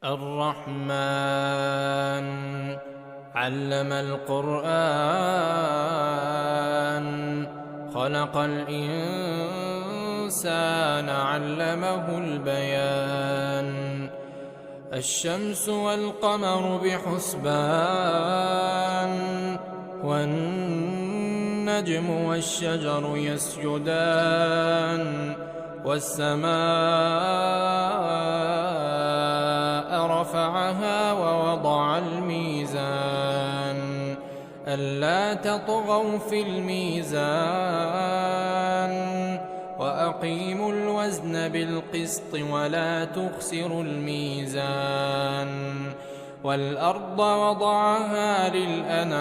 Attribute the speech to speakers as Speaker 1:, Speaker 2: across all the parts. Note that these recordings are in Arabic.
Speaker 1: الرحمن علم القرآن خلق الإنسان علمه البيان الشمس والقمر بحسبان والنجم والشجر يسجدان والسماء رفعها ووضع الميزان ألا تطغوا في الميزان وأقيموا الوزن بالقسط ولا تخسروا الميزان والأرض وضعها للأنام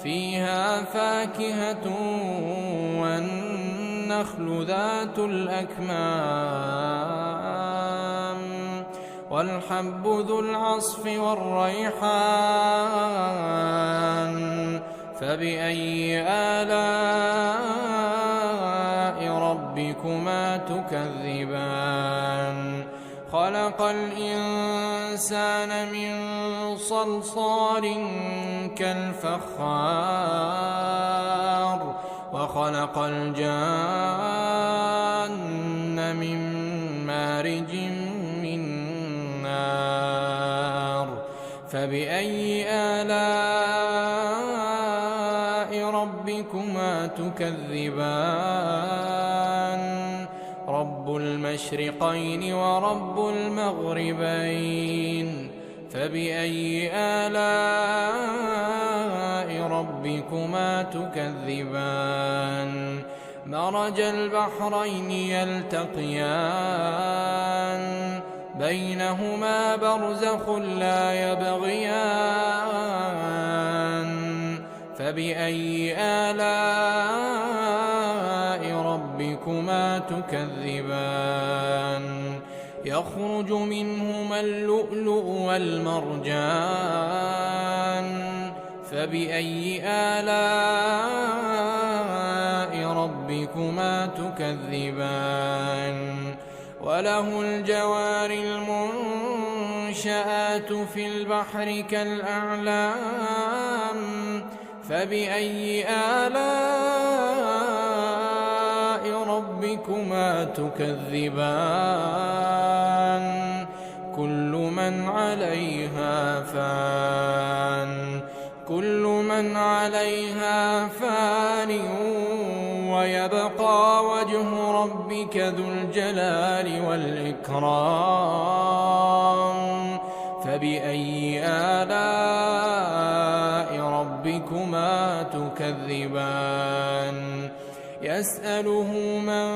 Speaker 1: فيها فاكهة والنخل ذات الأكمام والحب ذو العصف والريحان فبأي آلاء ربكما تكذبان خلق الإنسان من صلصال كالفخار وخلق الجان من مارج من نار فبأي آلاء ربكما تكذبان رب المشرقين ورب المغربين فبأي آلاء ربكما تكذبان مرج البحرين يلتقيان بينهما برزخ لا يبغيان فبأي آلاء ربكما تكذبان يخرج منهما اللؤلؤ والمرجان فبأي آلاء ربكما تكذبان وله الجوار المنشآت في البحر كالأعلام فبأي آلاء ربكما تكذبان كل من عليها فان ويبقى وجه ربك ذو الجلال والإكرام فبأي آلاء ربكما تكذبان يسأله من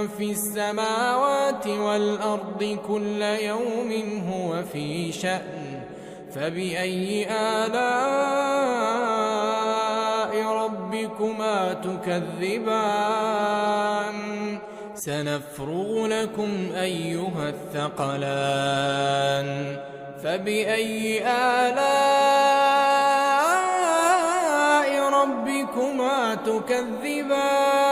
Speaker 1: في السماوات والأرض كل يوم هو في شأن فبأي آلاء ربكما تكذبان سنفرغ لكم أيها الثقلان فبأي آلاء ربكما تكذبان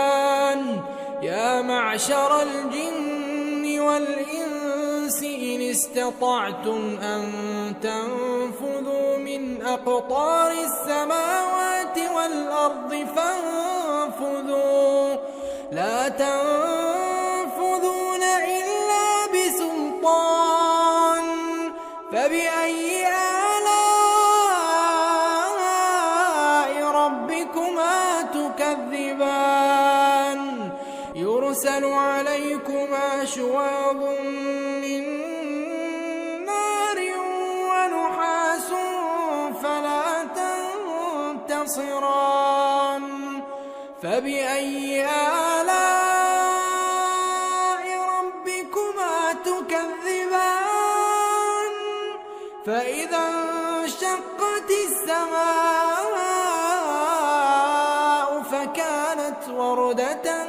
Speaker 1: يا معشر الجن والإنس إن استطعتم أن تنفذوا من أقطار السماوات والأرض فانفذوا لا تنفذون إلا بسلطان فبأي آلاء ربكما تكذبان يرسل عليكما شواظ من نار ونحاس فلا تنتصران فبأي آلاء ربكما تكذبان فإذا انشقت السماء فكانت وردة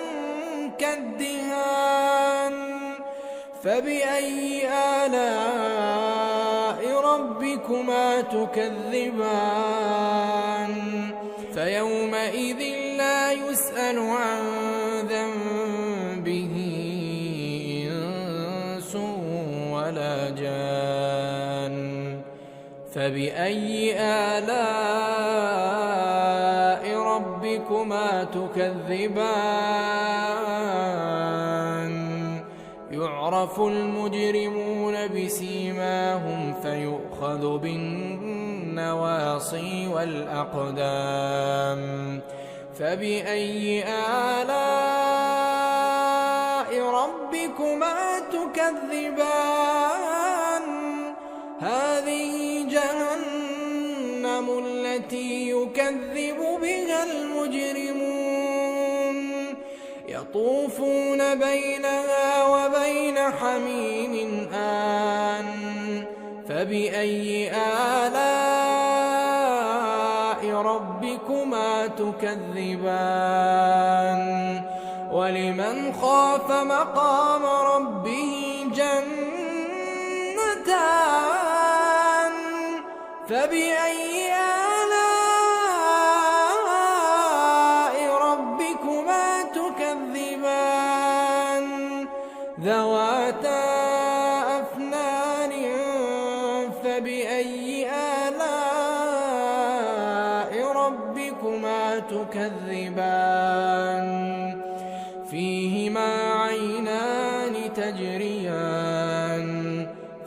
Speaker 1: كالدهان فبأي آلاء ربكما تكذبان فيومئذ لا يسأل عن ذنبه ولا جان. فبأي آلاء ربكما تكذبان يعرف المجرمون بسيماهم فيؤخذ بالنواصي والأقدام. فبأي آلاء ربكما تكذبان هذه جهنم التي يكذب بها المجرمون يطوفون بينها وبين حميم آن. فبأي آلاء ربكما تكذبان ولمن خاف مقام ربه جنتان. فبأي آلاء ربكما تكذبان ذواتا أفنان. فبأي آلاء ربكما تكذبان فيهما عينان تجريان.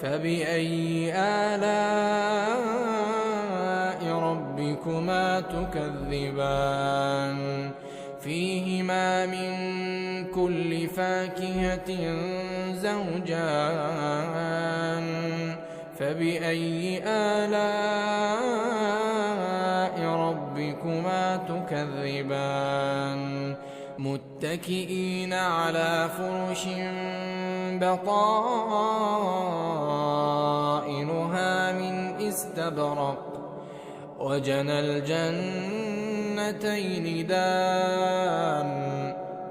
Speaker 1: فبأي آلاء ربكما تكذبان فيهما من كل فاكهة زوجان. فبأي آلاء ربكما تكذبان متكئين على فرش بطائنها من استبرق وجنى الجنتين دان.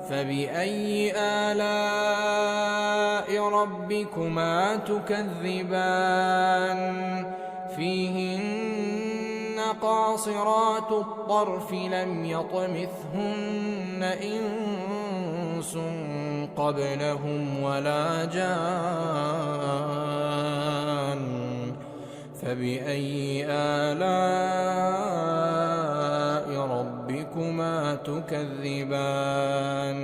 Speaker 1: فبأي آلاء ربكما تكذبان فيهن قاصرات الطرف لم يطمثهن إنس قبلهم ولا جان. فبأي آلاء ربكما تكذبان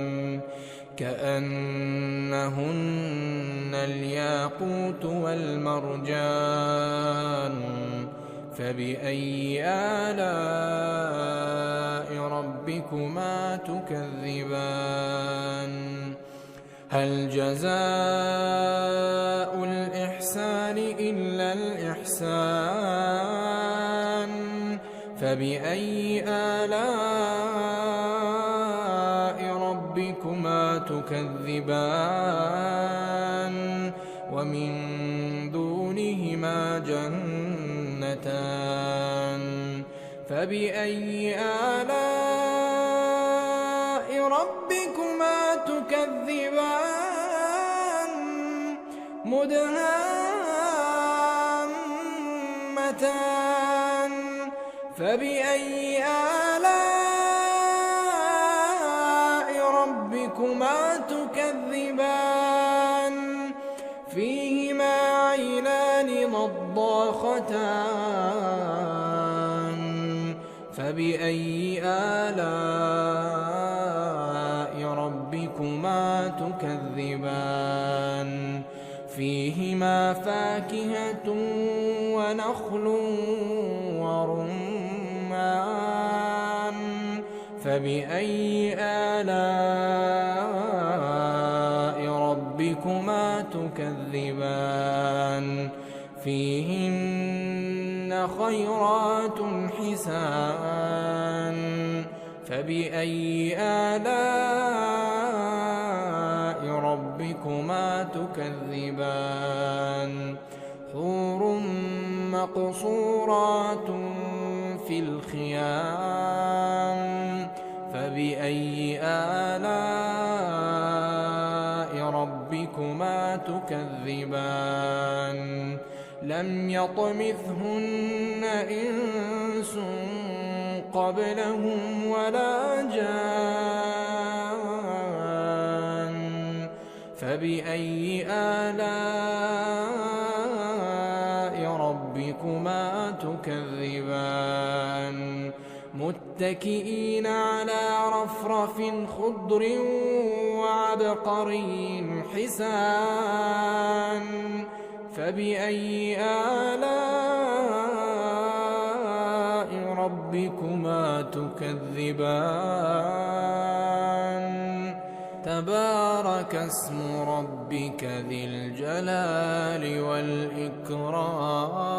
Speaker 1: كأنهن الياقوت والمرجان. فبأي آلاء ربكما تكذبان هل جزاء الإحسان إلا الإحسان. فبأي آلاء ربكما تكذبان ومن دونهما جنتان. فبأي آلاء ربكما تكذبان مدهامتان. فبأي آلاء ربكما تكذبان فيهما عينان نضاختان. فبأي آلاء ربكما تكذبان فيهما فاكهة ونخل ورمان. فبأي آلاء ربكما تكذبان فيهن خيرات حسان. فبأي آلاء ربكما تكذبان حور مقصورات في الخيام. فبأي آلاء ربكما تكذبان لم يطمثهن إنس قبلهم ولا جان. فبأي آلاء ربكما تكذبان متكئين على رفرف خضر وعبقري حسان فبأي آلاء ربكما تكذبان تبارك اسم ربك ذي الجلال والإكرام